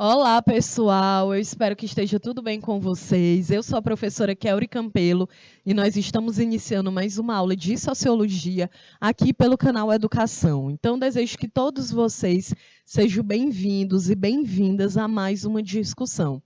Olá, pessoal. Eu espero que esteja tudo bem com vocês. Eu sou a professora Kelly Campelo e nós estamos iniciando mais uma aula de Sociologia aqui pelo canal Educação. Então, desejo que todos vocês sejam bem-vindos e bem-vindas a mais uma discussão.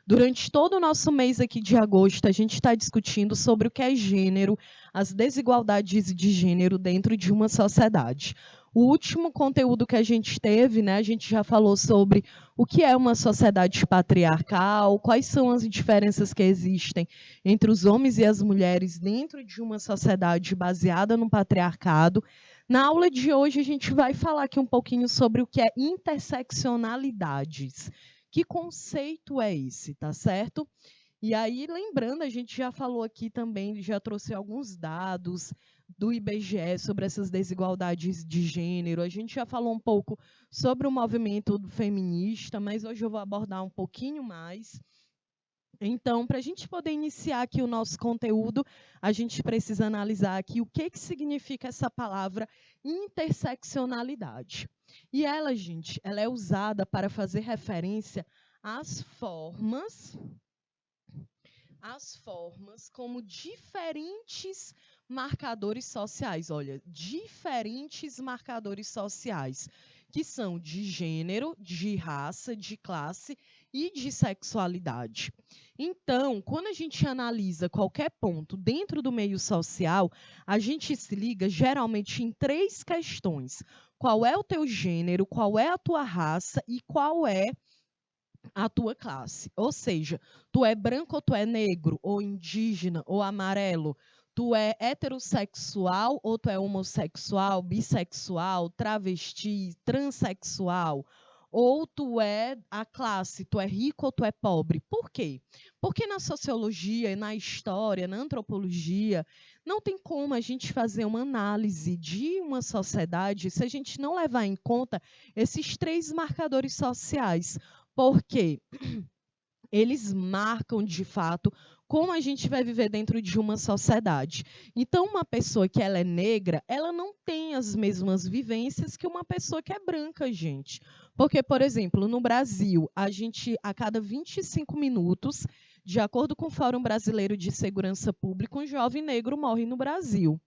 Durante todo o nosso mês aqui de agosto, a gente está discutindo sobre o que é gênero, as desigualdades de gênero dentro de uma sociedade. O último conteúdo que a gente teve, né, a gente já falou sobre o que é uma sociedade patriarcal, quais são as diferenças que existem entre os homens e as mulheres dentro de uma sociedade baseada no patriarcado. Na aula de hoje, a gente vai falar aqui um pouquinho sobre o que é interseccionalidades. Que conceito é esse, tá certo? E aí, lembrando, a gente já falou aqui também, já trouxe alguns dados do IBGE sobre essas desigualdades de gênero. A gente já falou um pouco sobre o movimento feminista, mas hoje eu vou abordar um pouquinho mais. Então, para a gente poder iniciar aqui o nosso conteúdo, a gente precisa analisar aqui o que significa essa palavra interseccionalidade. E ela, gente, ela é usada para fazer referência às formas como diferentes marcadores sociais. Olha, diferentes marcadores sociais, que são de gênero, de raça, de classe e de sexualidade. Então, quando a gente analisa qualquer ponto dentro do meio social, a gente se liga geralmente em três questões: qual é o teu gênero, qual é a tua raça e qual é a tua classe. Ou seja, tu é branco ou tu é negro, ou indígena, ou amarelo. Tu é heterossexual ou tu é homossexual, bissexual, travesti, transexual. Ou tu é a classe, tu é rico ou tu é pobre. Por quê? Porque na sociologia, na história, na antropologia, não tem como a gente fazer uma análise de uma sociedade se a gente não levar em conta esses três marcadores sociais. Porque eles marcam, de fato, como a gente vai viver dentro de uma sociedade. Então, uma pessoa que ela é negra, ela não tem as mesmas vivências que uma pessoa que é branca, gente. Porque, por exemplo, no Brasil, a gente, a cada 25 minutos, de acordo com o Fórum Brasileiro de Segurança Pública, um jovem negro morre no Brasil.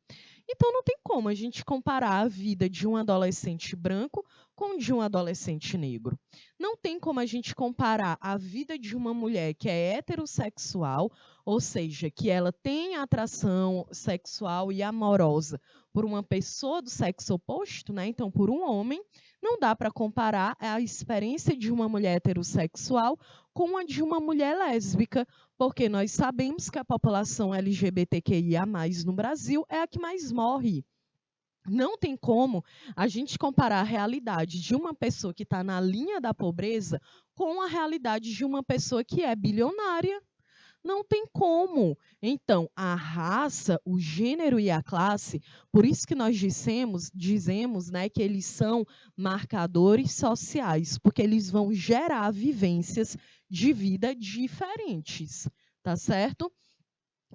Então, não tem como a gente comparar a vida de um adolescente branco com de um adolescente negro. Não tem como a gente comparar a vida de uma mulher que é heterossexual, ou seja, que ela tem atração sexual e amorosa por uma pessoa do sexo oposto, né? Então, por um homem, não dá para comparar a experiência de uma mulher heterossexual com a de uma mulher lésbica, porque nós sabemos que a população LGBTQIA+, no Brasil, é a que mais morre. Não tem como a gente comparar a realidade de uma pessoa que está na linha da pobreza com a realidade de uma pessoa que é bilionária. Não tem como. Então, a raça, o gênero e a classe, por isso que nós dizemos, né, que eles são marcadores sociais, porque eles vão gerar vivências de vida diferentes, tá certo?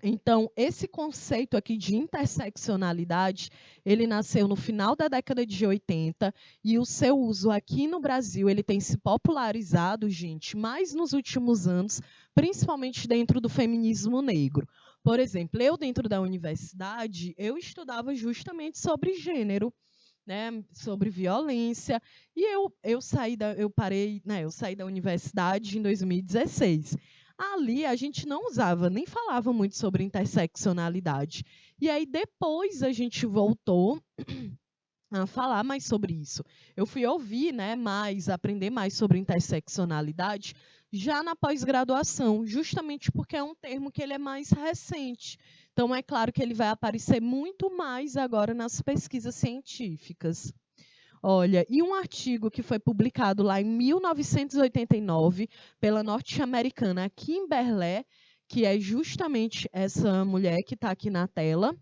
Então, esse conceito aqui de interseccionalidade, ele nasceu no final da década de 80 e o seu uso aqui no Brasil, ele tem se popularizado, gente, mais nos últimos anos, principalmente dentro do feminismo negro. Por exemplo, eu dentro da universidade, eu estudava justamente sobre gênero, né, sobre violência, e eu saí da universidade em 2016. Ali a gente não usava, nem falava muito sobre interseccionalidade. E aí depois a gente voltou a falar mais sobre isso. Eu fui ouvir, né, aprender mais sobre interseccionalidade já na pós-graduação, justamente porque é um termo que ele é mais recente. Então é claro que ele vai aparecer muito mais agora nas pesquisas científicas. Olha, e um artigo que foi publicado lá em 1989 pela norte-americana Kimberlé, que é justamente essa mulher que está aqui na tela,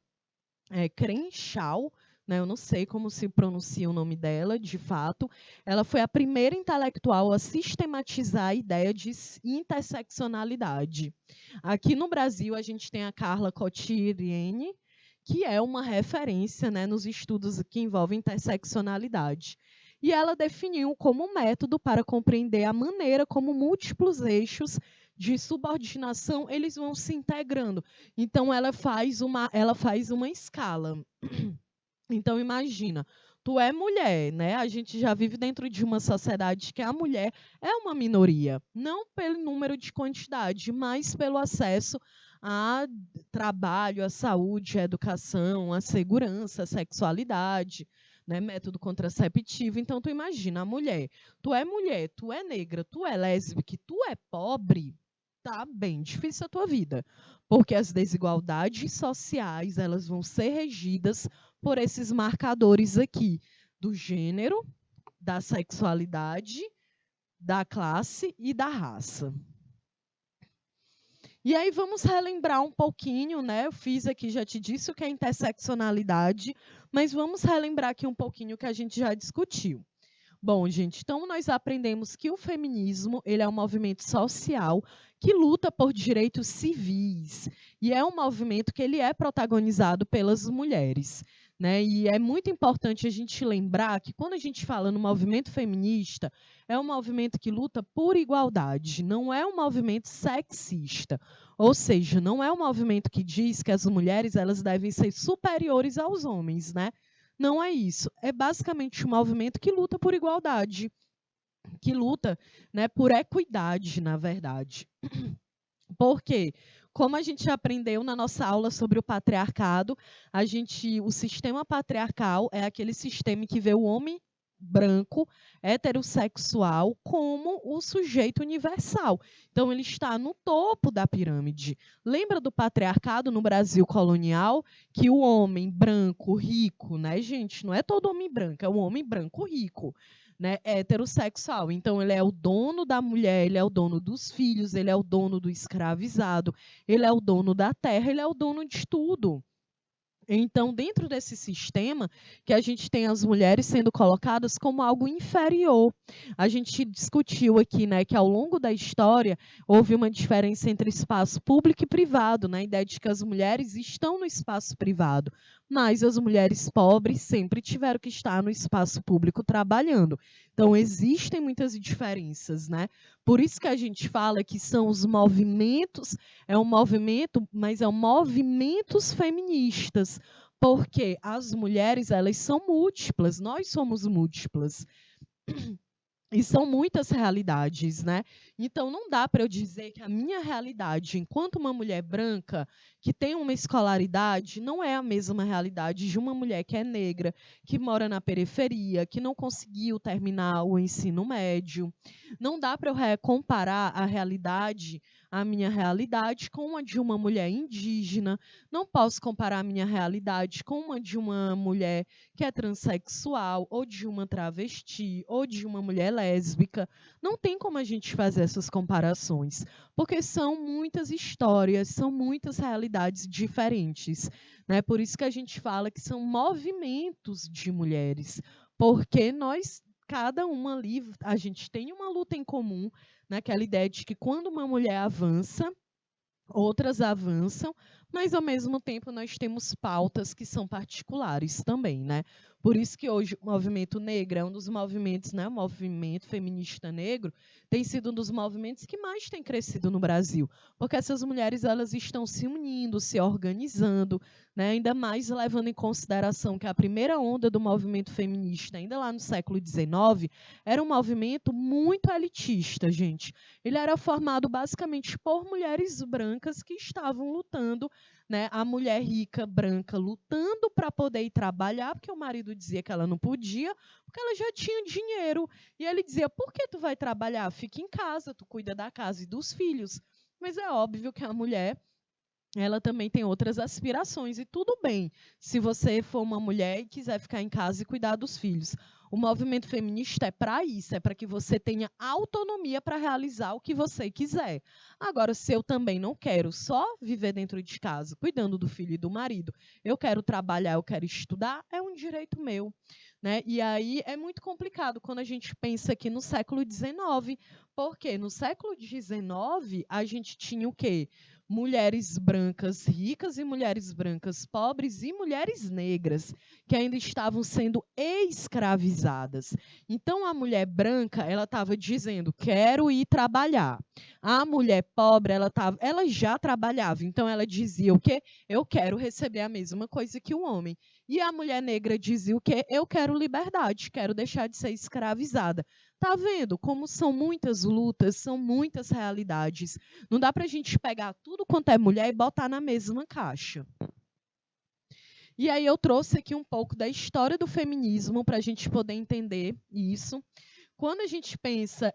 Crenshaw, né, eu não sei como se pronuncia o nome dela, de fato. Ela foi a primeira intelectual a sistematizar a ideia de interseccionalidade. Aqui no Brasil, a gente tem a Carla Cotiriene, que é uma referência, né, nos estudos que envolvem interseccionalidade. e ela definiu como método para compreender a maneira como múltiplos eixos de subordinação eles vão se integrando. Então, ela faz uma escala. Então, imagina, tu é mulher, né? A gente já vive dentro de uma sociedade que a mulher é uma minoria, não pelo número de quantidade, mas pelo acesso a trabalho, à saúde, à educação, à segurança, à sexualidade, né? Método contraceptivo. Então, tu imagina, a mulher, tu é negra, tu é lésbica, tu é pobre, tá bem difícil a tua vida, porque as desigualdades sociais, elas vão ser regidas por esses marcadores aqui, do gênero, da sexualidade, da classe e da raça. E aí vamos relembrar um pouquinho, né? Eu fiz aqui, já te disse o que é interseccionalidade, mas vamos relembrar aqui um pouquinho o que a gente já discutiu. Bom, gente, então nós aprendemos que o feminismo, ele é um movimento social que luta por direitos civis, e é um movimento que ele é protagonizado pelas mulheres, né? E é muito importante a gente lembrar que quando a gente fala no movimento feminista, é um movimento que luta por igualdade, não é um movimento sexista. Ou seja, não é um movimento que diz que as mulheres elas devem ser superiores aos homens, né? Não é isso. É basicamente um movimento que luta por igualdade, que luta, né, por equidade, na verdade. Por quê? Como a gente aprendeu na nossa aula sobre o patriarcado, o sistema patriarcal é aquele sistema que vê o homem branco, heterossexual, como o sujeito universal. Então, ele está no topo da pirâmide. Lembra do patriarcado no Brasil colonial? Que o homem branco, rico, né, gente? Não é todo homem branco, é o homem branco rico, né, heterossexual. Então, ele é o dono da mulher, ele é o dono dos filhos, ele é o dono do escravizado, ele é o dono da terra, ele é o dono de tudo. Então, dentro desse sistema, que a gente tem as mulheres sendo colocadas como algo inferior. A gente discutiu aqui, né, que ao longo da história houve uma diferença entre espaço público e privado, né, a ideia de que as mulheres estão no espaço privado, mas as mulheres pobres sempre tiveram que estar no espaço público trabalhando. Então, existem muitas diferenças, né? Por isso que a gente fala que são os movimentos, é um movimento, mas é um movimentos feministas, porque as mulheres, elas são múltiplas, nós somos múltiplas. E são muitas realidades, né? Então, não dá para eu dizer que a minha realidade, enquanto uma mulher branca, que tem uma escolaridade, não é a mesma realidade de uma mulher que é negra, que mora na periferia, que não conseguiu terminar o ensino médio. Não dá para eu comparar a minha realidade, com a de uma mulher indígena. Não posso comparar a minha realidade com uma de uma mulher que é transexual, ou de uma travesti, ou de uma mulher lésbica. Não tem como a gente fazer essas comparações, porque são muitas histórias, são muitas realidades diferentes, né? Por isso que a gente fala que são movimentos de mulheres, porque nós, cada uma ali, a gente tem uma luta em comum, naquela ideia de que quando uma mulher avança, outras avançam, mas ao mesmo tempo nós temos pautas que são particulares também, né? Por isso que hoje o movimento negro é um dos movimentos, né? O movimento feminista negro tem sido um dos movimentos que mais tem crescido no Brasil, porque essas mulheres elas estão se unindo, se organizando, né? Ainda mais levando em consideração que a primeira onda do movimento feminista, ainda lá no século XIX, era um movimento muito elitista, gente. Ele era formado basicamente por mulheres brancas que estavam lutando, né? A mulher rica, branca, lutando para poder ir trabalhar, porque o marido dizia que ela não podia, porque ela já tinha dinheiro. E ele dizia, por que tu vai trabalhar? Fica em casa, tu cuida da casa e dos filhos. Mas é óbvio que a mulher, ela também tem outras aspirações, e tudo bem se você for uma mulher e quiser ficar em casa e cuidar dos filhos. O movimento feminista é para isso, é para que você tenha autonomia para realizar o que você quiser. Agora, se eu também não quero só viver dentro de casa, cuidando do filho e do marido, eu quero trabalhar, eu quero estudar, é um direito meu. né? E aí é muito complicado quando a gente pensa aqui no século XIX, porque no século XIX a gente tinha o quê? Mulheres brancas ricas e mulheres brancas pobres e mulheres negras que ainda estavam sendo escravizadas. Então a mulher branca, ela estava dizendo: "Quero ir trabalhar". A mulher pobre, ela já trabalhava, então ela dizia o quê? "Eu quero receber a mesma coisa que o homem". E a mulher negra dizia o quê? "Eu quero liberdade, quero deixar de ser escravizada". Tá vendo como são muitas lutas, são muitas realidades. Não dá para a gente pegar tudo quanto é mulher e botar na mesma caixa. E aí eu trouxe aqui um pouco da história do feminismo para a gente poder entender isso. Quando a gente pensa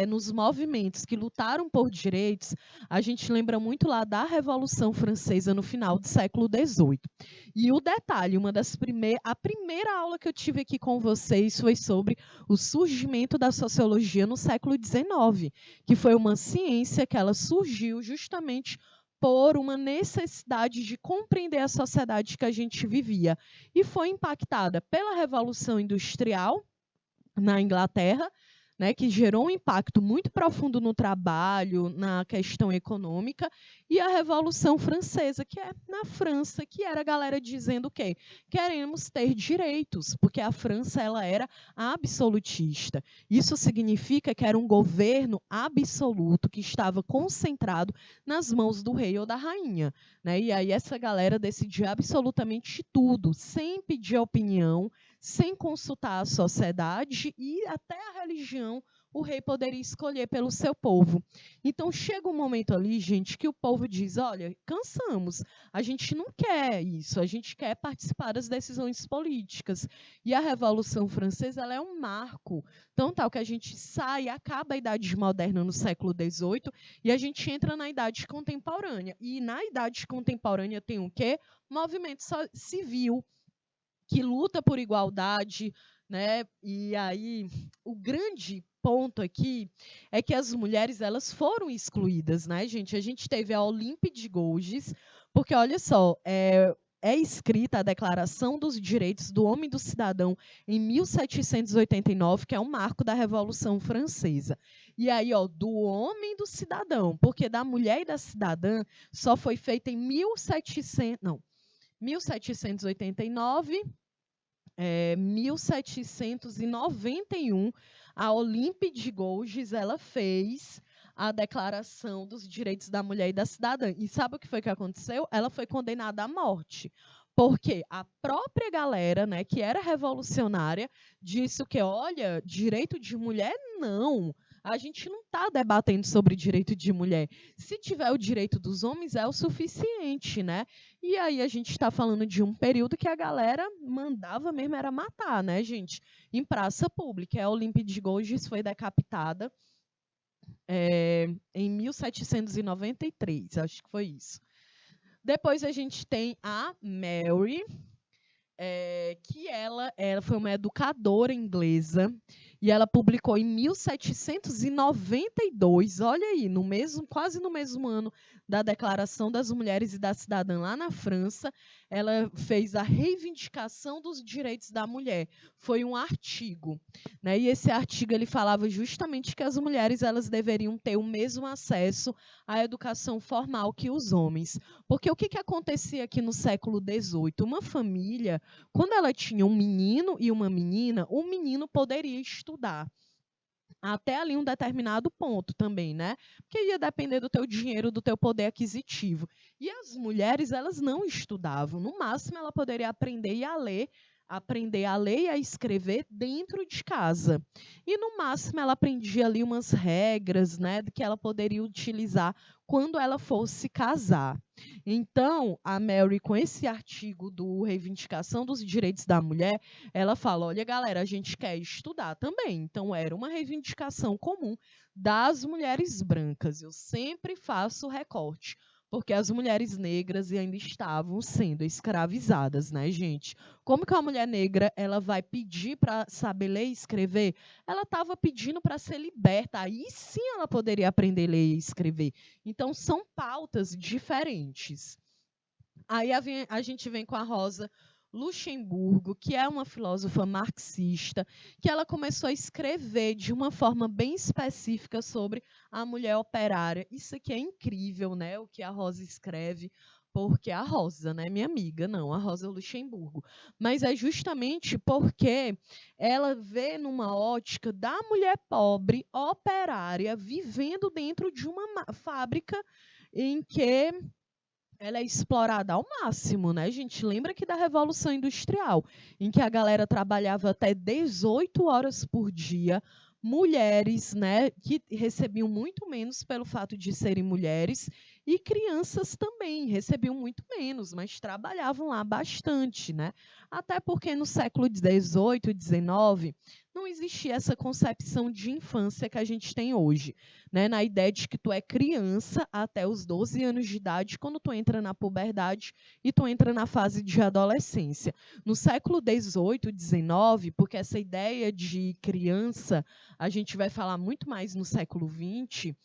nos movimentos que lutaram por direitos, a gente lembra muito lá da Revolução Francesa no final do século XVIII. E o detalhe, a primeira aula que eu tive aqui com vocês foi sobre o surgimento da sociologia no século XIX, que foi uma ciência que ela surgiu justamente por uma necessidade de compreender a sociedade que a gente vivia. E foi impactada pela Revolução Industrial, na Inglaterra, né, que gerou um impacto muito profundo no trabalho, na questão econômica, e a Revolução Francesa, que é na França, que era a galera dizendo o quê? Queremos ter direitos, porque a França ela era absolutista. Isso significa que era um governo absoluto que estava concentrado nas mãos do rei ou da rainha, né? E aí essa galera decidia absolutamente tudo, sem pedir opinião, sem consultar a sociedade e até a religião, o rei poderia escolher pelo seu povo. Então chega um momento ali, gente, que o povo diz: olha, cansamos, a gente não quer isso, a gente quer participar das decisões políticas. E a Revolução Francesa ela é um marco, tão tal que a gente sai, acaba a Idade Moderna no século XVIII e a gente entra na Idade Contemporânea. E na Idade Contemporânea tem o quê? Movimento civil, que luta por igualdade, né? E aí o grande ponto aqui é que as mulheres elas foram excluídas, né, gente? A gente teve a Olympe de Gouges, porque olha só, é escrita a Declaração dos Direitos do Homem e do Cidadão em 1789, que é um marco da Revolução Francesa. E aí, ó, do homem e do cidadão, porque da mulher e da cidadã só foi feita em 1789, 1791, a Olympe de Gouges ela fez a Declaração dos Direitos da Mulher e da Cidadã. E sabe o que foi que aconteceu? Ela foi condenada à morte. Porque a própria galera, né, que era revolucionária, disse que, olha, direito de mulher, não. A gente não está debatendo sobre direito de mulher. Se tiver o direito dos homens, é o suficiente, né? E aí a gente está falando de um período que a galera mandava mesmo era matar, né, gente? Em praça pública. A Olympe de Gouges foi decapitada em 1793, acho que foi isso. Depois a gente tem a Mary, que ela foi uma educadora inglesa e ela publicou em 1792, olha aí, quase no mesmo ano da Declaração das Mulheres e da Cidadã lá na França, ela fez a reivindicação dos direitos da mulher. Foi um artigo, né? E esse artigo ele falava justamente que as mulheres elas deveriam ter o mesmo acesso à educação formal que os homens. Porque o que acontecia aqui no século XVIII? Uma família, quando ela tinha um menino e uma menina, o menino poderia estudar até ali um determinado ponto também, né? Porque ia depender do teu dinheiro, do teu poder aquisitivo. E as mulheres, elas não estudavam. No máximo, ela poderia aprender a ler e a escrever dentro de casa. E no máximo ela aprendia ali umas regras, né, que ela poderia utilizar quando ela fosse casar. Então, a Mary, com esse artigo do Reivindicação dos Direitos da Mulher, ela fala: olha, galera, a gente quer estudar também. Então, era uma reivindicação comum das mulheres brancas. Eu sempre faço recorte, porque as mulheres negras ainda estavam sendo escravizadas, né, gente? Como que uma mulher negra ela vai pedir para saber ler e escrever? Ela estava pedindo para ser liberta. Aí sim ela poderia aprender a ler e escrever. Então, são pautas diferentes. Aí a gente vem com a Rosa Luxemburgo, que é uma filósofa marxista, que ela começou a escrever de uma forma bem específica sobre a mulher operária. Isso aqui é incrível, né? O que a Rosa escreve, porque a Rosa, né, minha amiga, não, a Rosa Luxemburgo. Mas é justamente porque ela vê numa ótica da mulher pobre, operária, vivendo dentro de uma fábrica em que ela é explorada ao máximo, né, gente? Lembra que da Revolução Industrial, em que a galera trabalhava até 18 horas por dia, mulheres, né, que recebiam muito menos pelo fato de serem mulheres, e crianças também recebiam muito menos, mas trabalhavam lá bastante, né? Até porque no século XVIII, XIX, não existia essa concepção de infância que a gente tem hoje, né? Na ideia de que tu é criança até os 12 anos de idade, quando tu entra na puberdade e tu entra na fase de adolescência. No século XVIII, XIX, porque essa ideia de criança, a gente vai falar muito mais no século XX,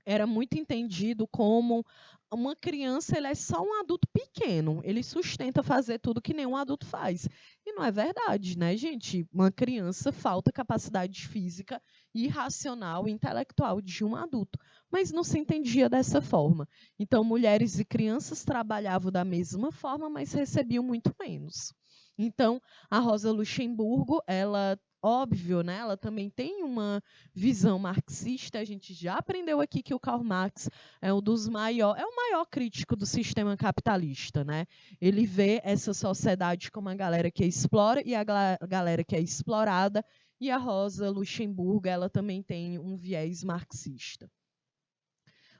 era muito entendido como uma criança, ele é só um adulto pequeno, ele sustenta fazer tudo que nenhum adulto faz. E não é verdade, né, gente? Uma criança falta capacidade física e racional e intelectual de um adulto, mas não se entendia dessa forma. Então, mulheres e crianças trabalhavam da mesma forma, mas recebiam muito menos. Então, a Rosa Luxemburgo, ela óbvio, né? Ela também tem uma visão marxista. A gente já aprendeu aqui que o Karl Marx é um dos maiores, é o maior crítico do sistema capitalista, né? Ele vê essa sociedade como a galera que explora e a galera que é explorada. E a Rosa Luxemburgo, ela também tem um viés marxista.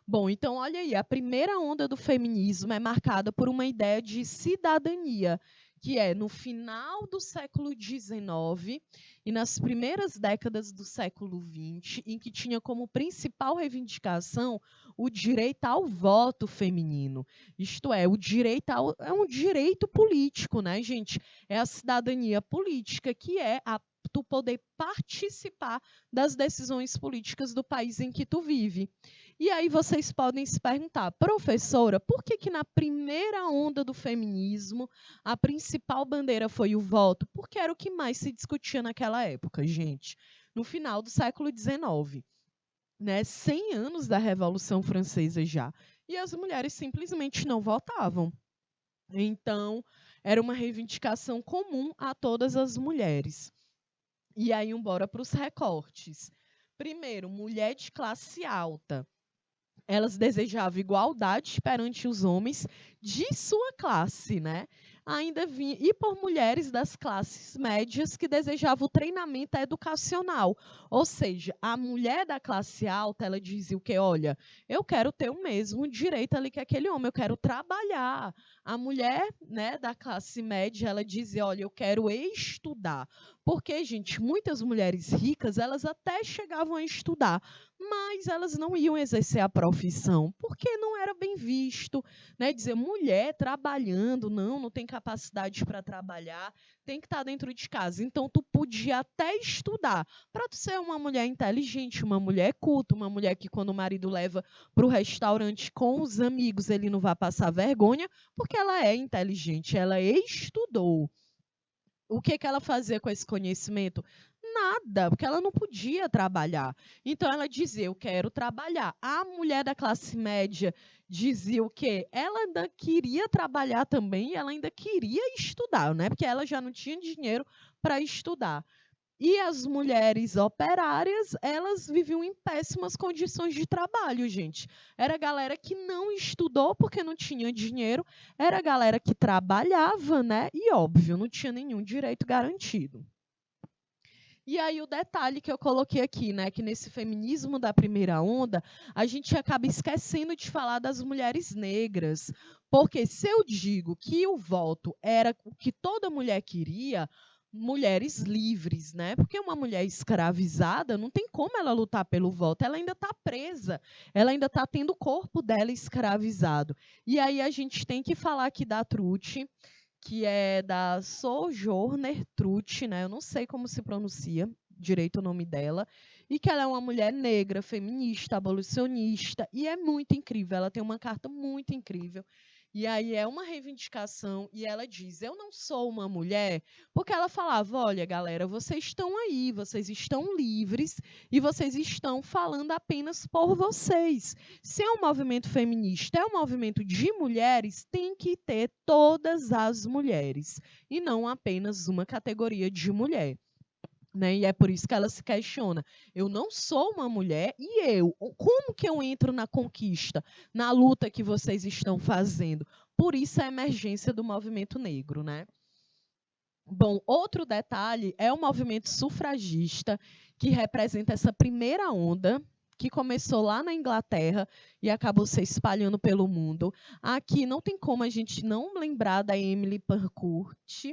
Bom, então olha aí, a primeira onda do feminismo é marcada por uma ideia de cidadania, que é no final do século XIX e nas primeiras décadas do século XX, em que tinha como principal reivindicação o direito ao voto feminino. Isto é, o direito é um direito político, né, gente? É a cidadania política, que é tu poder participar das decisões políticas do país em que tu vive. E aí vocês podem se perguntar, professora, por que que na primeira onda do feminismo a principal bandeira foi o voto? Porque era o que mais se discutia naquela época, gente. No final do século XIX, né? 100 anos da Revolução Francesa já. E as mulheres simplesmente não votavam. Então, era uma reivindicação comum a todas as mulheres. E aí, bora para os recortes. Primeiro, mulher de classe alta. Elas desejavam igualdade perante os homens de sua classe, né? Ainda vinha, e por mulheres das classes médias que desejavam o treinamento educacional. Ou seja, a mulher da classe alta, ela dizia o quê? Olha, eu quero ter o mesmo direito ali que aquele homem, eu quero trabalhar. A mulher, né, da classe média, ela dizia, olha, eu quero estudar. Porque, gente, muitas mulheres ricas, elas até chegavam a estudar, mas elas não iam exercer a profissão, porque não era bem visto, né? Dizer, mulher trabalhando, não tem capacidade para trabalhar, tem que estar dentro de casa. Então, tu podia até estudar, para tu ser uma mulher inteligente, uma mulher culta, uma mulher que quando o marido leva para o restaurante com os amigos, ele não vai passar vergonha, porque ela é inteligente, ela estudou. O que ela fazia com esse conhecimento? Nada, porque ela não podia trabalhar. Então ela dizia: eu quero trabalhar. A mulher da classe média dizia o quê? Ela ainda queria trabalhar também, ela ainda queria estudar, né? Porque ela já não tinha dinheiro para estudar. E as mulheres operárias, elas viviam em péssimas condições de trabalho, gente. Era a galera que não estudou porque não tinha dinheiro, era a galera que trabalhava, né? E óbvio, não tinha nenhum direito garantido. E aí o detalhe que eu coloquei aqui, né, que nesse feminismo da primeira onda, a gente acaba esquecendo de falar das mulheres negras. Porque se eu digo que o voto era o que toda mulher queria, mulheres livres, né? Porque uma mulher escravizada não tem como ela lutar pelo voto, ela ainda está presa, ela ainda está tendo o corpo dela escravizado. E aí a gente tem que falar aqui da Truth, que é da Sojourner Truth, né? Eu não sei como se pronuncia direito o nome dela, e que ela é uma mulher negra, feminista, abolicionista, e é muito incrível. Ela tem uma carta muito incrível, E aí é uma reivindicação e ela diz: "Eu não sou uma mulher", porque ela falava: "Olha, galera, vocês estão aí, vocês estão livres e vocês estão falando apenas por vocês. Se é um movimento feminista, é um movimento de mulheres, tem que ter todas as mulheres e não apenas uma categoria de mulher." Né? E é por isso que ela se questiona. Eu não sou uma mulher e como que eu entro na conquista, na luta que vocês estão fazendo? Por isso a emergência do movimento negro, né? Bom, outro detalhe é o movimento sufragista, que representa essa primeira onda, que começou lá na Inglaterra e acabou se espalhando pelo mundo. Aqui não tem como a gente não lembrar da Emily Pankhurst,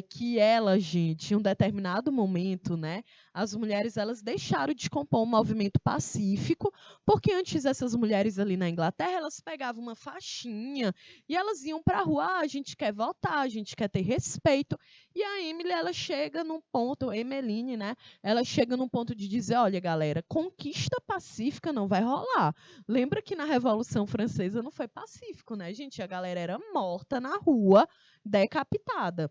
que ela, gente, em um determinado momento, né, as mulheres elas deixaram de compor um movimento pacífico, porque antes essas mulheres ali na Inglaterra, elas pegavam uma faixinha e elas iam para a rua: a gente quer votar, a gente quer ter respeito. E a Emily, ela chega num ponto, Emmeline, né, ela chega num ponto de dizer: olha, galera, conquista pacífica não vai rolar. Lembra que na Revolução Francesa não foi pacífico, né, gente? A galera era morta na rua, decapitada.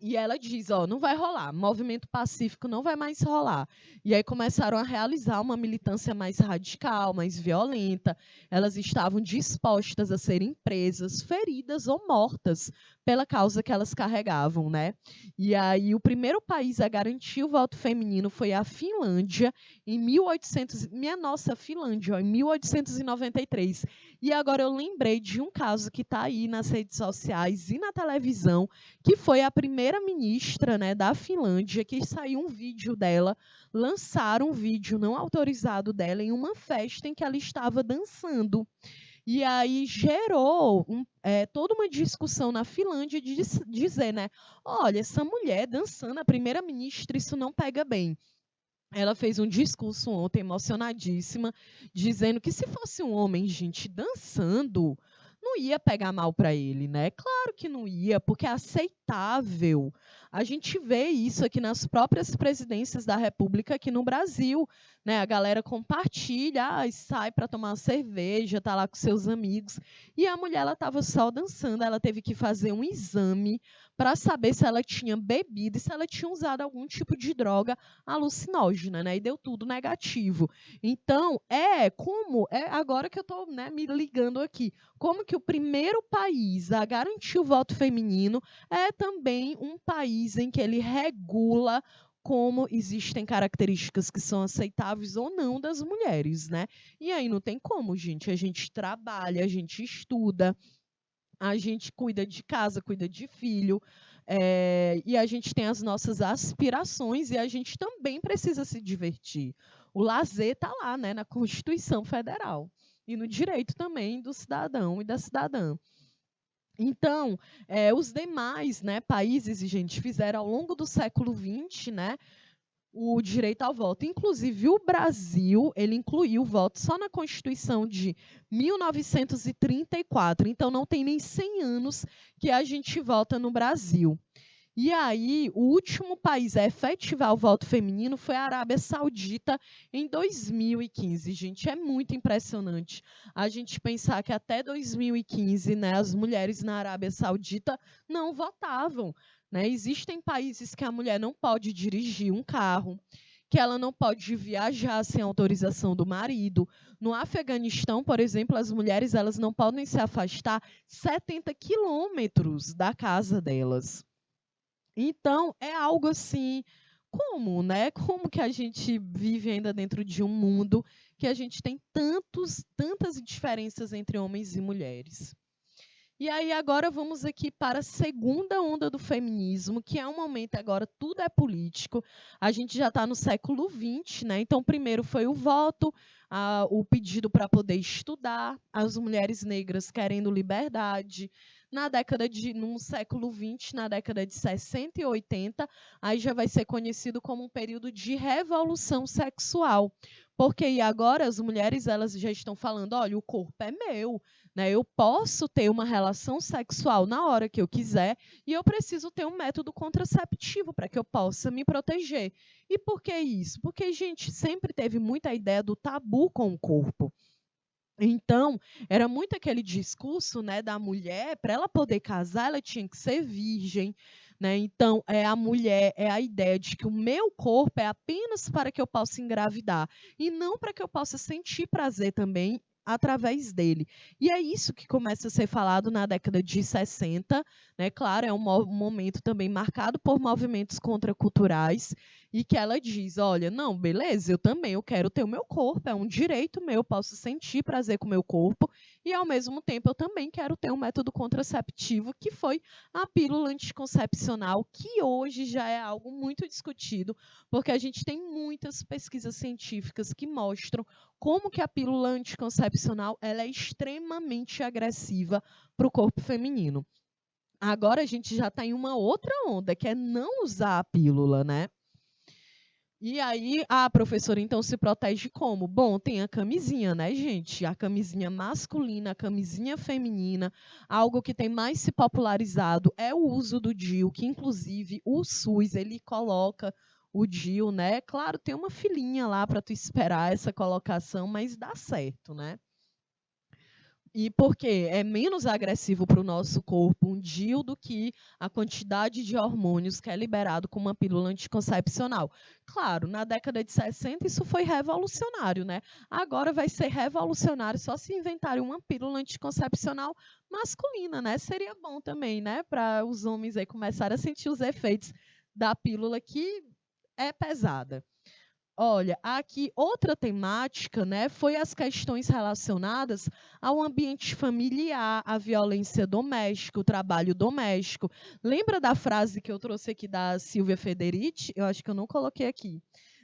E ela diz, ó, não vai rolar, movimento pacífico não vai mais rolar. E aí começaram a realizar uma militância mais radical, mais violenta. Elas estavam dispostas a serem presas, feridas ou mortas pela causa que elas carregavam, né? E aí o primeiro país a garantir o voto feminino foi a Finlândia, em 1800, minha nossa Finlândia, ó, em 1893. E agora eu lembrei de um caso que está aí nas redes sociais e na televisão, que foi a primeira-ministra, né, da Finlândia, que saiu um vídeo dela, lançaram um vídeo não autorizado dela em uma festa em que ela estava dançando. E aí gerou toda uma discussão na Finlândia de dizer, né, olha, essa mulher dançando, a primeira-ministra, isso não pega bem. Ela fez um discurso ontem emocionadíssima, dizendo que se fosse um homem, gente, dançando, não ia pegar mal para ele, né? Claro que não ia, porque é aceitável. A gente vê isso aqui nas próprias presidências da República aqui no Brasil, né? A galera compartilha, sai para tomar uma cerveja, tá lá com seus amigos, e a mulher ela estava só dançando, ela teve que fazer um exame para saber se ela tinha bebido e se ela tinha usado algum tipo de droga alucinógena, né? E deu tudo negativo. Então, agora que eu estou, né, me ligando aqui, como que o primeiro país a garantir o voto feminino é também um país em que ele regula como existem características que são aceitáveis ou não das mulheres, né? E aí não tem como, gente. A gente trabalha, a gente estuda, a gente cuida de casa, cuida de filho, e a gente tem as nossas aspirações e a gente também precisa se divertir. O lazer está lá, né, na Constituição Federal e no direito também do cidadão e da cidadã. Então, os demais, né, países, gente, fizeram ao longo do século XX, né, o direito ao voto. Inclusive, o Brasil, ele incluiu o voto só na Constituição de 1934. Então, não tem nem 100 anos que a gente vota no Brasil. E aí, o último país a efetivar o voto feminino foi a Arábia Saudita em 2015. Gente, é muito impressionante a gente pensar que até 2015, né, as mulheres na Arábia Saudita não votavam. Né? Existem países que a mulher não pode dirigir um carro, que ela não pode viajar sem autorização do marido. No Afeganistão, por exemplo, as mulheres elas não podem se afastar 70 quilômetros da casa delas. Então, é algo assim, como, né? Como que a gente vive ainda dentro de um mundo que a gente tem tantas diferenças entre homens e mulheres? E aí agora vamos aqui para a segunda onda do feminismo, que é um momento agora, tudo é político. A gente já está no século XX, né? Então, primeiro foi o voto, o pedido para poder estudar, as mulheres negras querendo liberdade. No século XX, na década de 60 e 80, aí já vai ser conhecido como um período de revolução sexual. Porque e agora as mulheres elas já estão falando, olha, o corpo é meu, né? Eu posso ter uma relação sexual na hora que eu quiser e eu preciso ter um método contraceptivo para que eu possa me proteger. E por que isso? Porque, gente, sempre teve muita ideia do tabu com o corpo. Então, era muito aquele discurso, né, da mulher, para ela poder casar, ela tinha que ser virgem, né? Então, a mulher é a ideia de que o meu corpo é apenas para que eu possa engravidar e não para que eu possa sentir prazer também através dele. E é isso que começa a ser falado na década de 60, né? Claro, é um momento também marcado por movimentos contraculturais e que ela diz, olha, não, beleza, eu quero ter o meu corpo, é um direito meu, eu posso sentir prazer com o meu corpo, e ao mesmo tempo eu também quero ter um método contraceptivo, que foi a pílula anticoncepcional, que hoje já é algo muito discutido, porque a gente tem muitas pesquisas científicas que mostram como que a pílula anticoncepcional ela é extremamente agressiva para o corpo feminino. Agora a gente já está em uma outra onda, que é não usar a pílula, né? E aí, a professora então se protege como? Bom, tem a camisinha, né, gente? A camisinha masculina, a camisinha feminina. Algo que tem mais se popularizado é o uso do DIU, que inclusive o SUS, ele coloca o DIU, né? Claro, tem uma filinha lá para tu esperar essa colocação, mas dá certo, né? E porque é menos agressivo para o nosso corpo um DIU do que a quantidade de hormônios que é liberado com uma pílula anticoncepcional. Claro, na década de 60 isso foi revolucionário, né? Agora vai ser revolucionário só se inventarem uma pílula anticoncepcional masculina, né? Seria bom também, né? Para os homens aí começarem a sentir os efeitos da pílula que é pesada. Olha, aqui outra temática, né, foi as questões relacionadas ao ambiente familiar, à violência doméstica, o trabalho doméstico. Lembra da frase que eu trouxe aqui da Silvia Federici? Eu acho que eu não coloquei aqui.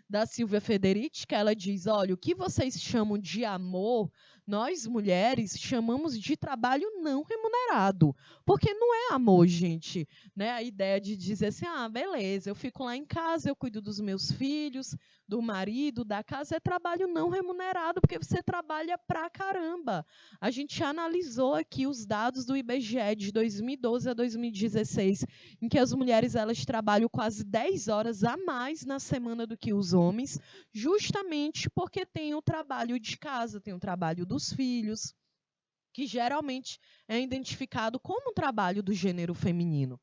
Da Silvia Federici, que ela diz: olha, o que vocês chamam de amor, nós mulheres chamamos de trabalho não remunerado. Porque não é amor, gente. Né? A ideia de dizer assim: ah, beleza, eu fico lá em casa, eu cuido dos meus filhos, do marido, da casa, é trabalho não remunerado, porque você trabalha pra caramba. A gente analisou aqui os dados do IBGE de 2012 a 2016, em que as mulheres elas trabalham quase 10 horas a mais na semana do que os homens, justamente porque tem o trabalho de casa, tem o trabalho dos filhos, que geralmente é identificado como um trabalho do gênero feminino.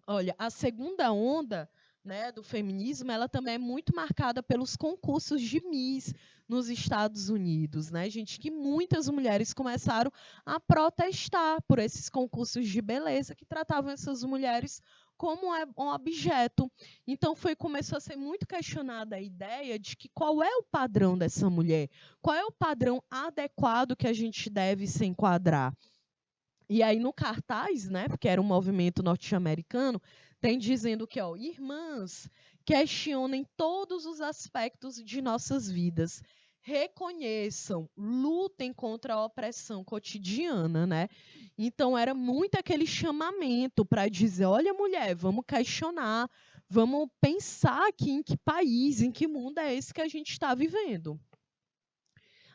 Olha, a segunda onda, né, do feminismo, ela também é muito marcada pelos concursos de Miss nos Estados Unidos, né, gente, que muitas mulheres começaram a protestar por esses concursos de beleza que tratavam essas mulheres como um objeto. Então começou a ser muito questionada a ideia de que qual é o padrão dessa mulher, qual é o padrão adequado que a gente deve se enquadrar. E aí no cartaz, né, porque era um movimento norte-americano, tem dizendo que, ó, irmãs, questionem todos os aspectos de nossas vidas, reconheçam, lutem contra a opressão cotidiana, né? Então era muito aquele chamamento para dizer, olha, mulher, vamos questionar, vamos pensar aqui em que país, em que mundo é esse que a gente está vivendo.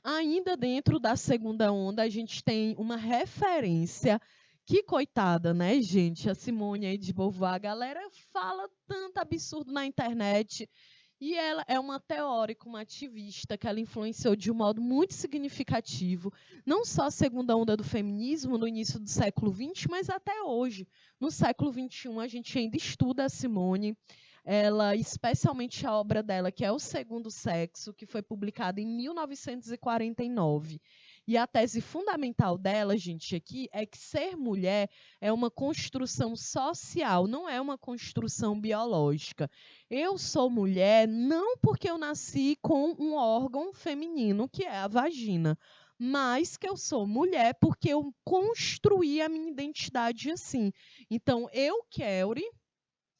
Ainda dentro da segunda onda, a gente tem uma referência que, coitada, né, gente? A Simone aí de Beauvoir, a galera fala tanto absurdo na internet. E ela é uma teórica, uma ativista, que ela influenciou de um modo muito significativo, não só a segunda onda do feminismo no início do século XX, mas até hoje. No século XXI, a gente ainda estuda a Simone, ela, especialmente a obra dela, que é O Segundo Sexo, que foi publicada em 1949. E a tese fundamental dela, gente, aqui, é que ser mulher é uma construção social, não é uma construção biológica. Eu sou mulher não porque eu nasci com um órgão feminino, que é a vagina, mas que eu sou mulher porque eu construí a minha identidade assim. Então, eu, Kelly,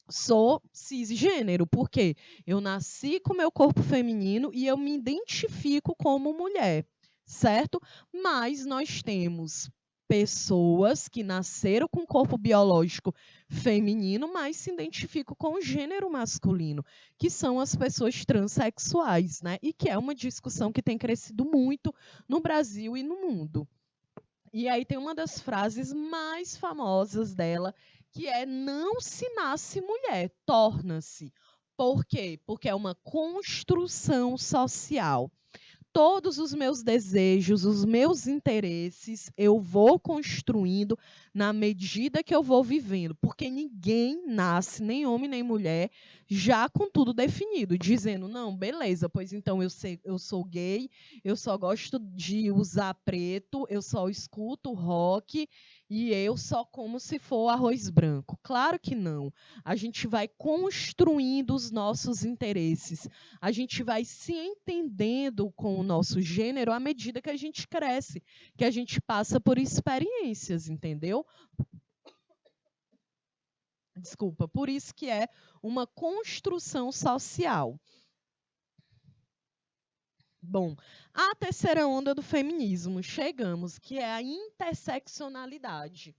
sou cisgênero, porque eu nasci com meu corpo feminino e eu me identifico como mulher, certo? Mas nós temos pessoas que nasceram com corpo biológico feminino, mas se identificam com o gênero masculino, que são as pessoas transexuais, né? E que é uma discussão que tem crescido muito no Brasil e no mundo. E aí tem uma das frases mais famosas dela, que é: não se nasce mulher, torna-se. Por quê? Porque é uma construção social. todos os meus desejos, os meus interesses, eu vou construindo na medida que eu vou vivendo, porque ninguém nasce, nem homem nem mulher, já com tudo definido, dizendo, não, beleza, pois então eu sou gay, eu só gosto de usar preto, eu só escuto rock e eu só como se for arroz branco. Claro que não. A gente vai construindo os nossos interesses, a gente vai se entendendo com o nosso gênero à medida que a gente cresce, que a gente passa por experiências, entendeu? Desculpa, por isso que é uma construção social. Bom, a terceira onda do feminismo, chegamos, que é a interseccionalidade.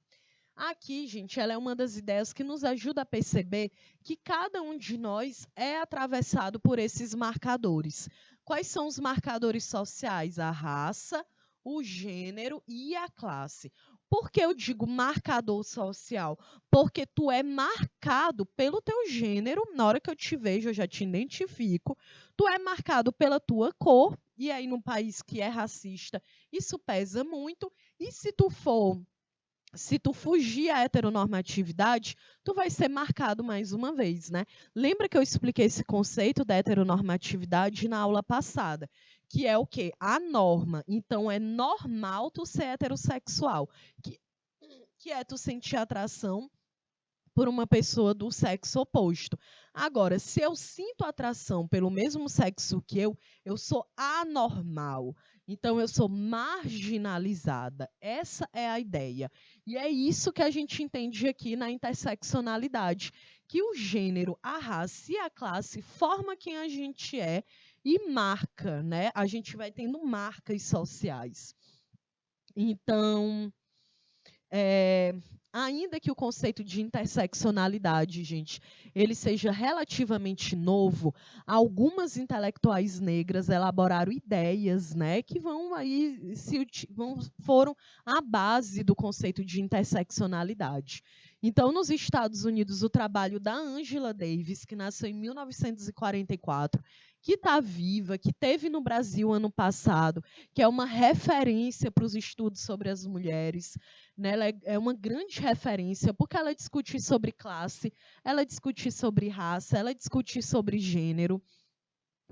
Aqui, gente, ela é uma das ideias que nos ajuda a perceber que cada um de nós é atravessado por esses marcadores. Quais são os marcadores sociais? A raça, o gênero e a classe. Por que eu digo marcador social? Porque tu é marcado pelo teu gênero, na hora que eu te vejo, eu já te identifico. Tu é marcado pela tua cor, e aí num país que é racista, isso pesa muito. E se tu fugir à heteronormatividade, tu vai ser marcado mais uma vez, né? Lembra que eu expliquei esse conceito da heteronormatividade na aula passada, que é o quê? A norma. Então, é normal tu ser heterossexual, que é tu sentir atração por uma pessoa do sexo oposto. Agora, se eu sinto atração pelo mesmo sexo que eu sou anormal. Então, eu sou marginalizada. Essa é a ideia. E é isso que a gente entende aqui na interseccionalidade, que o gênero, a raça e a classe forma quem a gente é e marca, né? A gente vai tendo marcas sociais. Então, ainda que o conceito de interseccionalidade, gente, ele seja relativamente novo, algumas intelectuais negras elaboraram ideias, né, que foram a base do conceito de interseccionalidade. Então, nos Estados Unidos, o trabalho da Angela Davis, que nasceu em 1944, que está viva, que teve no Brasil ano passado, que é uma referência para os estudos sobre as mulheres, né? Ela é uma grande referência, porque ela discute sobre classe, ela discute sobre raça, ela discute sobre gênero.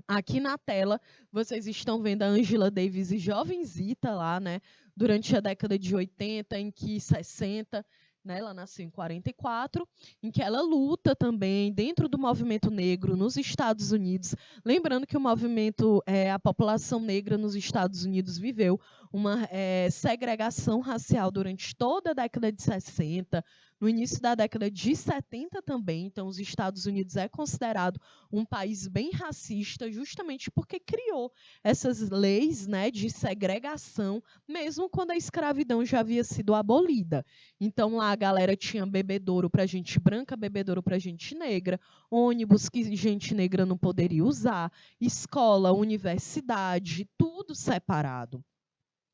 Aqui na tela, vocês estão vendo a Angela Davis jovenzita lá, né? Durante a década de 80, em que 60, né, ela nasceu em 44, em que ela luta também dentro do movimento negro nos Estados Unidos. Lembrando que a população negra nos Estados Unidos viveu uma segregação racial durante toda a década de 60, no início da década de 70 também. Então, os Estados Unidos é considerado um país bem racista, justamente porque criou essas leis, né, de segregação, mesmo quando a escravidão já havia sido abolida. Então, lá a galera tinha bebedouro para gente branca, bebedouro para gente negra, ônibus que gente negra não poderia usar, escola, universidade, tudo separado.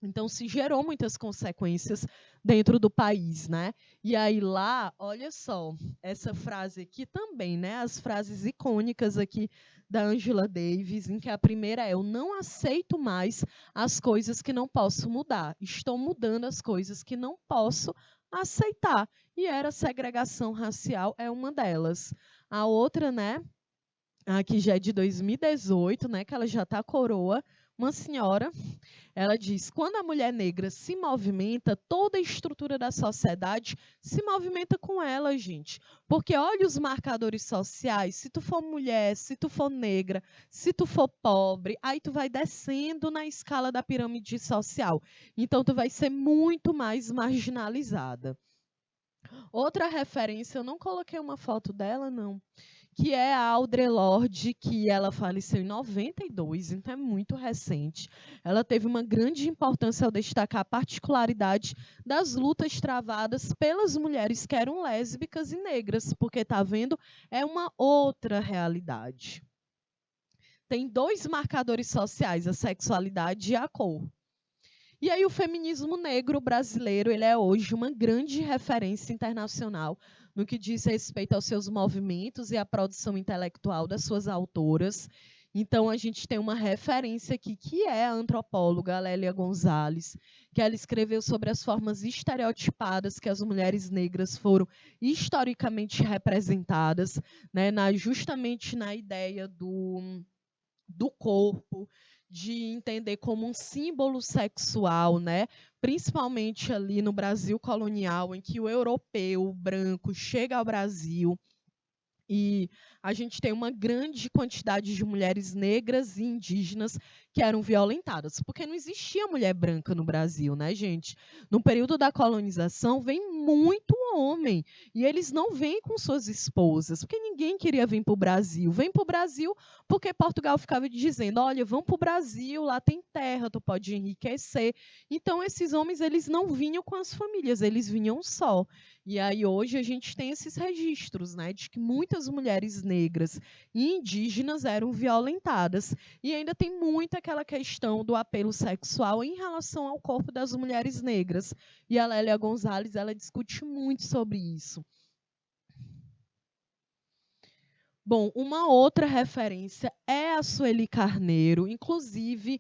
Então, se gerou muitas consequências dentro do país, né? E aí lá, olha só, essa frase aqui também, né? As frases icônicas aqui da Angela Davis, em que a primeira é: eu não aceito mais as coisas que não posso mudar. Estou mudando as coisas que não posso aceitar. E era segregação racial, é uma delas. A outra, né? Aqui já é de 2018, né? Que ela já está coroa. Uma senhora, ela diz: quando a mulher negra se movimenta, toda a estrutura da sociedade se movimenta com ela, gente. Porque olha os marcadores sociais: se tu for mulher, se tu for negra, se tu for pobre, aí tu vai descendo na escala da pirâmide social. Então tu vai ser muito mais marginalizada. Outra referência, eu não coloquei uma foto dela, não, que é a Audre Lorde, que ela faleceu em 92, então é muito recente. Ela teve uma grande importância ao destacar a particularidade das lutas travadas pelas mulheres que eram lésbicas e negras, porque, tá vendo, é uma outra realidade. Tem dois marcadores sociais, a sexualidade e a cor. E aí o feminismo negro brasileiro, ele é hoje uma grande referência internacional no que diz respeito aos seus movimentos e à produção intelectual das suas autoras. Então, a gente tem uma referência aqui, que é a antropóloga Lélia Gonzalez, que ela escreveu sobre as formas estereotipadas que as mulheres negras foram historicamente representadas, né, justamente na ideia do corpo, de entender como um símbolo sexual, né? Principalmente ali no Brasil colonial, em que o europeu o branco chega ao Brasil e a gente tem uma grande quantidade de mulheres negras e indígenas que eram violentadas, porque não existia mulher branca no Brasil, né, gente? No período da colonização, vem muito homem, e eles não vêm com suas esposas, porque ninguém queria vir para o Brasil. Vem para o Brasil porque Portugal ficava dizendo, olha, vão para o Brasil, lá tem terra, tu pode enriquecer. Então, esses homens, eles não vinham com as famílias, eles vinham só. E aí hoje a gente tem esses registros, né, de que muitas mulheres negras e indígenas eram violentadas. E ainda tem muito aquela questão do apelo sexual em relação ao corpo das mulheres negras. E a Lélia Gonzalez, ela discute muito sobre isso. Bom, uma outra referência é a Sueli Carneiro. Inclusive,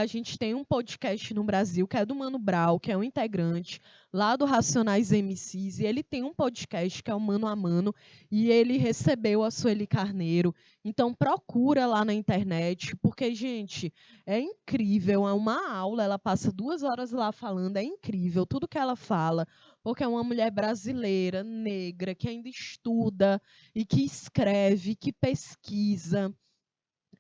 a gente tem um podcast no Brasil, que é do Mano Brown, que é um integrante lá do Racionais MCs, e ele tem um podcast que é o Mano a Mano, e ele recebeu a Sueli Carneiro. Então, procura lá na internet, porque, gente, é incrível, é uma aula, ela passa 2 horas lá falando, é incrível tudo que ela fala, porque é uma mulher brasileira, negra, que ainda estuda, e que escreve, que pesquisa.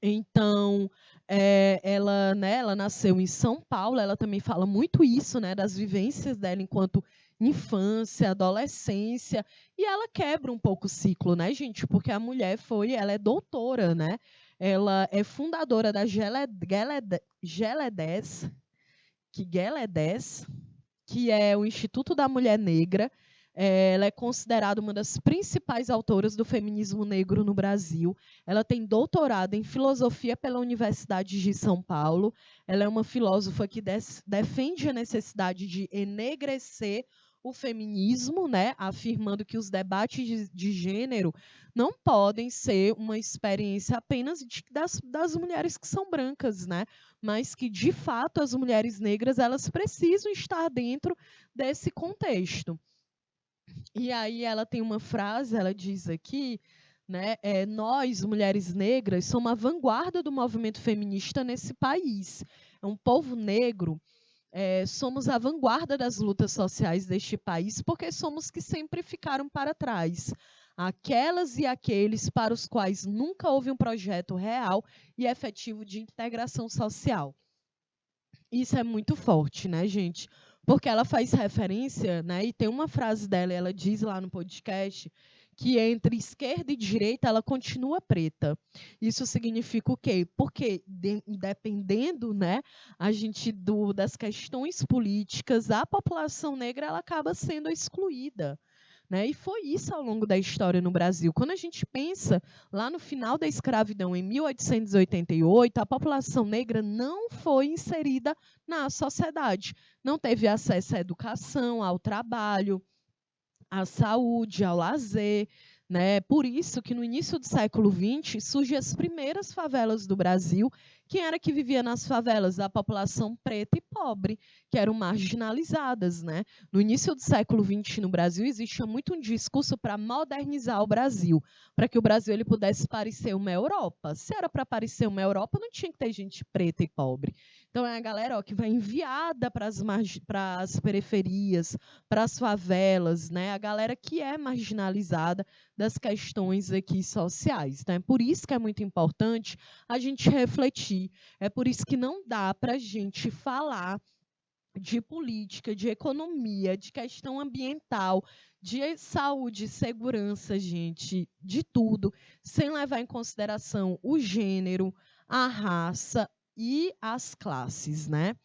Então, ela, né, ela nasceu em São Paulo, ela também fala muito isso, né, das vivências dela enquanto infância, adolescência, e ela quebra um pouco o ciclo, né, gente? Porque a mulher ela é doutora, né? Ela é fundadora da Geledés, que é o Instituto da Mulher Negra. Ela é considerada uma das principais autoras do feminismo negro no Brasil. Ela tem doutorado em filosofia pela Universidade de São Paulo. Ela é uma filósofa que defende a necessidade de enegrecer o feminismo, né, afirmando que os debates de gênero não podem ser uma experiência apenas das mulheres que são brancas, né, mas que, de fato, as mulheres negras elas precisam estar dentro desse contexto. E aí ela tem uma frase, ela diz aqui, né, nós, mulheres negras, somos a vanguarda do movimento feminista nesse país. É um povo negro, somos a vanguarda das lutas sociais deste país, porque somos que sempre ficaram para trás. Aquelas e aqueles para os quais nunca houve um projeto real e efetivo de integração social. Isso é muito forte, né, gente? Porque ela faz referência, né, e tem uma frase dela, ela diz lá no podcast, que entre esquerda e direita ela continua preta. Isso significa o quê? Porque dependendo, né, a gente das questões políticas, a população negra ela acaba sendo excluída. Né? E foi isso ao longo da história no Brasil. Quando a gente pensa lá no final da escravidão, em 1888, a população negra não foi inserida na sociedade. Não teve acesso à educação, ao trabalho, à saúde, ao lazer. Né? Por isso que no início do século XX surgem as primeiras favelas do Brasil. Quem era que vivia nas favelas? A população preta e pobre, que eram marginalizadas. Né? No início do século XX no Brasil existia muito um discurso para modernizar o Brasil, para que o Brasil ele pudesse parecer uma Europa. Se era para parecer uma Europa, não tinha que ter gente preta e pobre. Então é a galera que vai enviada para as periferias, para as favelas, né? A galera que é marginalizada das questões aqui sociais. Né? Por isso que é muito importante a gente refletir. É por isso que não dá para a gente falar de política, de economia, de questão ambiental, de saúde, segurança, gente, de tudo, sem levar em consideração o gênero, a raça e as classes, né?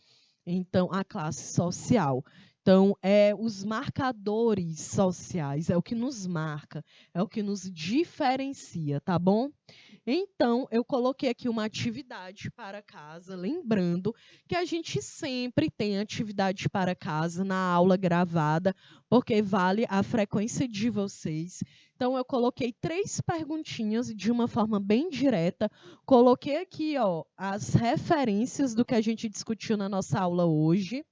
Então, a classe social. Então, os marcadores sociais, é o que nos marca, é o que nos diferencia, tá bom? Então, eu coloquei aqui uma atividade para casa, lembrando que a gente sempre tem atividade para casa na aula gravada, porque vale a frequência de vocês. Então, eu coloquei 3 perguntinhas de uma forma bem direta. Coloquei aqui, ó, as referências do que a gente discutiu na nossa aula hoje.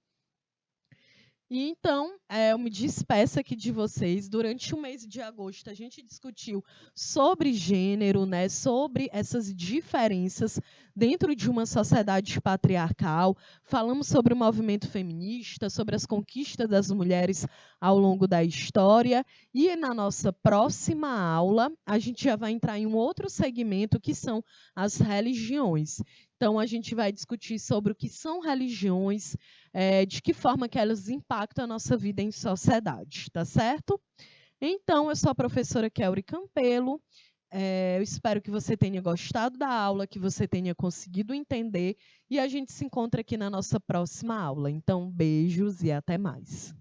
E então, eu me despeço aqui de vocês. Durante o mês de agosto, a gente discutiu sobre gênero, né, sobre essas diferenças dentro de uma sociedade patriarcal. Falamos sobre o movimento feminista, sobre as conquistas das mulheres ao longo da história. E na nossa próxima aula, a gente já vai entrar em um outro segmento, que são as religiões. Então, a gente vai discutir sobre o que são religiões, de que forma que elas impactam a nossa vida em sociedade, tá certo? Então, eu sou a professora Kelly Campelo. Eu espero que você tenha gostado da aula, que você tenha conseguido entender, e a gente se encontra aqui na nossa próxima aula. Então, beijos e até mais.